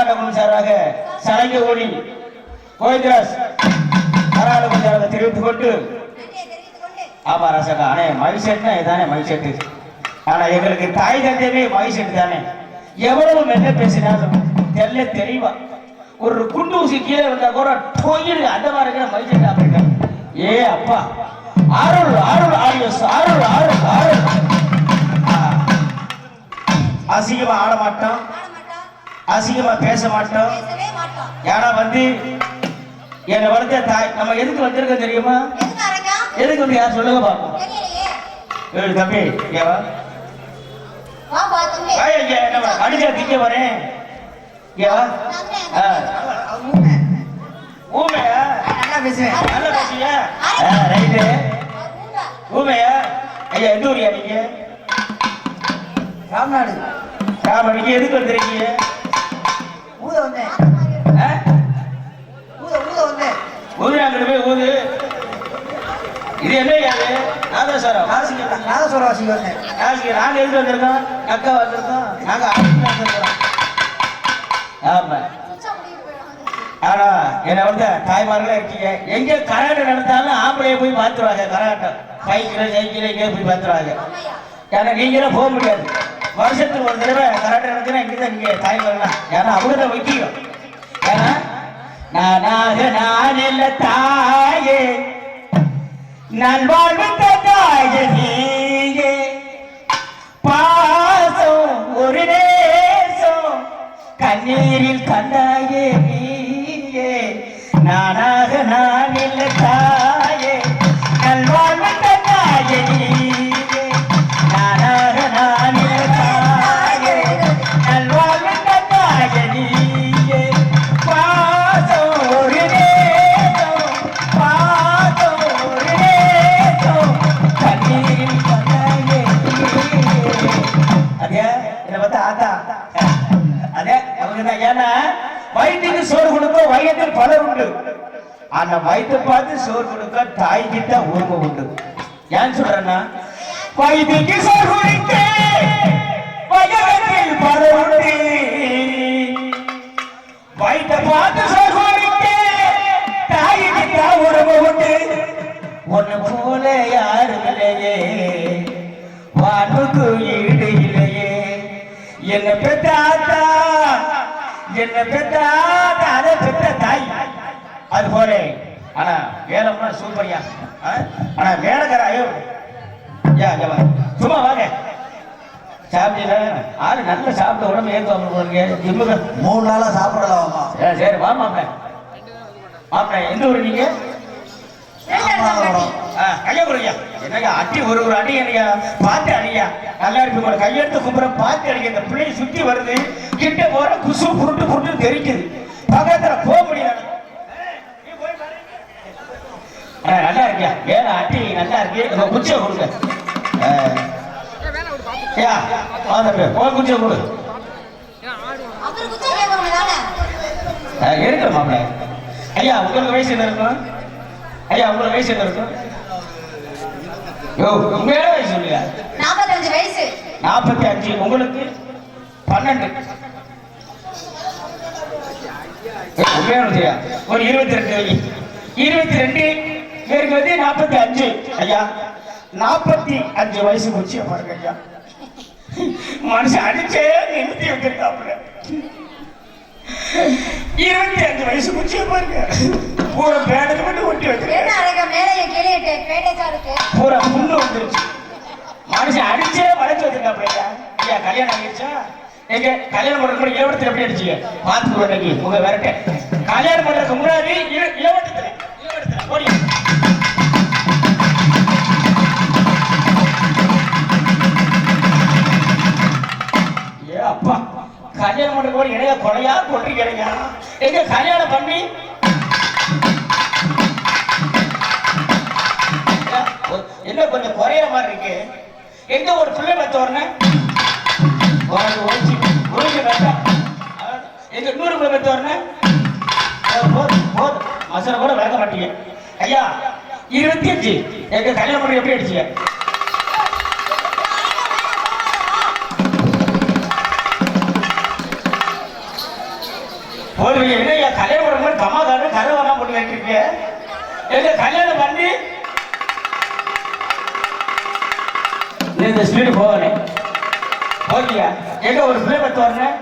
கரகாட்ட சார்பாக சலங்கை ஓடி கோவிந்தராஜ் கரகாட்ட சார்பாக தெரிவித்துக் கொண்டு ஆமா ரசகா அண்ணே மைசெட்னா இதானே மைசெட்டு ஆனா எங்களுக்கு தாய் தந்தையுமே மைசெட்டு தானே எவ்வளவு மெல்ல பேசினாலும் தெளிவா ஒரு குண்டு ஊசி கீழே வந்தா கூட டொயிரு அந்த மாதிரி இருக்கிற மைசெட் அப்படிங்க ஏ அப்பா அருள் அருள் ஆடியோஸ் அருள் அருள் அருள் அசிங்கமா ஆட மாட்டோம் அசிங்கமா பேச மாட்டோம் ஏன்னா வந்து என்னை வளர்த்த தாய் நம்ம எதுக்கு வந்திருக்கோம் தெரியுமா எதுக்கு வந்து யார் சொல்லுங்க பாப்போம் தம்பி ஏவா அடிச்சா திங்க வரேன் ஊமையா நல்லா பேசுவேன் நல்லா பேசுங்க ரைட்டு ஊமையா ஐயா எந்த ஊரியா நீங்க ராம்நாடு நீங்க எதுக்கு வந்திருக்கீங்க ஊத வந்தேன் ஊது அங்கிட்டு போய் ஊது இது என்ன யாரு நாதஸ்வரம் நாதஸ்வரம் வாசிக்க நாங்க எதுக்கு வந்திருக்கோம் அக்கா வந்திருக்கோம் நாங்க வந்திருக்கிறோம் ஆமா ஆனா என்ன வந்து தாய்மார்களே இருக்கீங்க எங்க கரகாட்டம் நடத்தாலும் ஆம்பளைய போய் பார்த்துருவாங்க கரகாட்டம் பைக்கில் சைக்கிள் எங்கேயோ போய் பார்த்துருவாங்க ஏன்னா நீங்களும் போக முடியாது வருஷத்துக்கு ஒரு தடவை கரகாட்டம் நடத்தினா இங்கதான் நீங்க தாய்மார்கள்லாம் ஏன்னா அவங்க தான் வைக்கணும் ஏன்னா நான் இல்ல தாயே நல்வாழ்வு தாயே நீயே பாசம் ஒரு நேசம் கண்ணீரில் கண்டாயே நீயே நானாக நான் இல்ல தாயே நல்வாழ்வு தாயே நீயே நானாக நான் இல்ல தாயே நல்வாழ்வு தாயே நீயே பாசம் ஒரு நேசம் பாசம் ஒரு நேசம் கண்ணீரில் கண்டாயே அதே என்ன பார்த்தா ஆத்தா அதே அவங்கதான் ஏன்னா வயிற்றுக்கு சோறு கொடுக்க வயதில் பலர் உண்டு அந்த வயிற்று பார்த்து சோறு கொடுக்க தாய் கிட்ட உரிமை உண்டு ஏன் சொல்றேன்னா வயிற்றுக்கு சோறு கொடுக்க வயதில் பலர் உண்டு வயிற்றை பார்த்து சோறு கொடுக்க தாய் கிட்ட உரிமை உண்டு ஒன்னு போல யாரும் இல்லையே வானுக்கு ஈடு இல்லையே என்ன பெற்றாத்தா என்ன பெற்றாத்தா அதை பெற்ற தாய் அது போல ஆனா வேலைம்னா சூப்பரியா ஆனா வேலைக்காரையோ சும்மா வாங்க சாப்பிட்டீங்க ஆளு நல்ல சாப்பிட்ட உடம்பு ஏற்றுவாங்க 3 நாளா சாப்பிடலாமா சரி வா மாப்பிள்ள மாப்பிள்ள எந்த ஊரு நீங்க கையா கொடுங்க என்னங்க அடி ஒரு அடி என்னையா பார்த்து அடியா நல்லா இருக்கு கையெடுத்து கும்புற பார்த்து அடிக்க இந்த பிள்ளைய சுத்தி வருது கிட்ட போற குசு புருட்டு புருட்டு தெரிக்குது பக்கத்துல போக முடியாது நல்லா இருக்கியா வேலை அடி நல்லா இருக்கு குச்சியை கொடுங்க குச்சியை கொடு எடுக்கிற மாப்பிள்ள ஐயா உங்களுக்கு வயசு என்ன இருக்கும் ஐயா உங்களுக்கு வயசு என்ன இருக்கும் உங்க வயசு சொல்லுங்க 45 வயசு 45 உங்களுக்கு 12 ஒரு 22 பேருக்கு வந்து 45 ஐயா 45 வயசு குச்சிய பாருங்க ஐயா மனுஷன் அடிச்சே நிறுத்தி வச்சிருக்காப்புல 25 வயசு குச்சிய பாருங்க பூரா பேனுக்கு மட்டும் ஒட்டி வச்சிருக்கேன் பூரா புண்ணு வந்துருச்சு மனுஷன் அடிச்சே வளைச்சு வச்சிருக்காப்புல ஐயா கல்யாணம் ஆகிடுச்சா எங்க கல்யாணம் பண்றதுக்கு இளவட்டத்தில் எப்படி அடிச்சீங்க பார்த்து இன்னைக்கு உங்க விரட்ட கல்யாணம் பண்றதுக்கு முன்னாடி இளவட்டத்தில் ஓடி ஏ அப்பா கல்யாணம் பண்றதுக்கு கூட இடையா கொலையா கொண்டிருக்கிறீங்க எங்க கல்யாணம் பண்ணி என்ன கொஞ்சம் குறைய மாதிரி இருக்கு எங்க ஒரு பிள்ளை பத்த உடனே எங்க 100 பிள்ளை பத்த உடனே மசாலா கூட விளக்க மாட்டீங்க ஐயா 25 எங்க கல்யாணம் பண்ணி எப்படி அடிச்சீங்க போடுவீங்க என்ன கல்யாணம் பண்ணும்போது கம்மா காட்டு கரை வரலாம் போட்டு கேட்டிருக்கீங்க எங்க கல்யாணம் பண்ணி இந்த ஸ்பீடு போகிறேன் ஓகேயா எங்க ஒரு பிள்ளை பத்து வரேன்